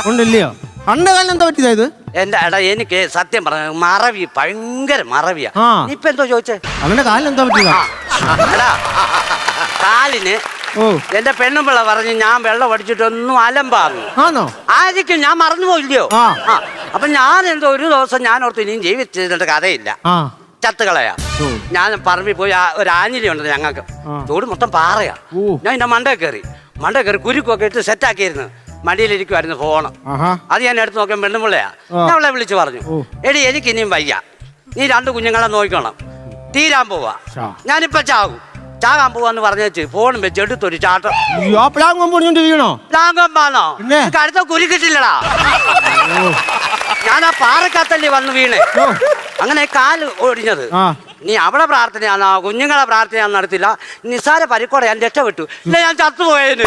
ഉണ്ടല്ലയോ? അന്റെ കാലം എന്താ പറ്റിയതാ ഇത്? എന്റെ എടാ എനിക്ക് സത്യം പറഞ്ഞ മറവി ഭയങ്കര മറവിയാ. ഇപ്പൊ എന്തോ ചോദിച്ചേ? അവന്റെ കാലം എന്താ പറ്റിയതാ? എടാ കാലിന് എന്റെ പെണ്ണുമ്പിള്ള പറഞ്ഞ് ഞാൻ വെള്ളം അടിച്ചിട്ടൊന്നും അലമ്പാന്നു. ആണോ? ആയിരിക്കും, ഞാൻ മറന്നുപോയില്ലയോ. അപ്പൊ ഞാൻ എന്തോ ഒരു ദിവസം ഞാൻ ഓർത്ത് ഇനിയും ജീവിച്ചിട്ട് കഥയില്ല, ചത്തുകളയാ. ഞാൻ പറമ്പിൽ പോയി ഒരു ആഞ്ഞിലി ഉണ്ട് ഞങ്ങൾക്ക്, തോട് മൊത്തം പാറയാ. ഞാൻ എന്റെ മണ്ടേ കയറി കുരുക്കൊക്കെ ഇട്ട് സെറ്റാക്കിയിരുന്നു. മടിയിലിരിക്കുമായിരുന്നു ഫോണ്. അത് ഞാൻ എടുത്ത് നോക്കിയാൽ പെണ്ണുമ്പിള്ളയാ. ഞാൻ അവളെ വിളിച്ചു പറഞ്ഞു, എടി എനിക്ക് ഇനിയും വയ്യ, നീ 2 കുഞ്ഞുങ്ങളെ നോക്കണം, തീരാൻ പോവാ, ഞാനിപ്പോ ചാകാൻ പോവാന്ന് പറഞ്ഞു ഫോണും വെച്ച് എടുത്തൊരു ചാട്ടം. കടുത്ത കുരുക്കിട്ടില്ലടാ. ഞാൻ ആ പാറക്കത്തല്ലേ വന്ന് വീണേ, അങ്ങനെ കാല് ഒടിഞ്ഞത്. നീ അവളെ പ്രാർത്ഥനയാണോ കുഞ്ഞുങ്ങളെ പ്രാർത്ഥനയാന്ന് നടത്തില്ല, നിസ്സാര പരിക്കോടെ ഞാൻ രക്ഷപ്പെട്ടു. ഇല്ല ഞാൻ ചത്തുപോയേന്.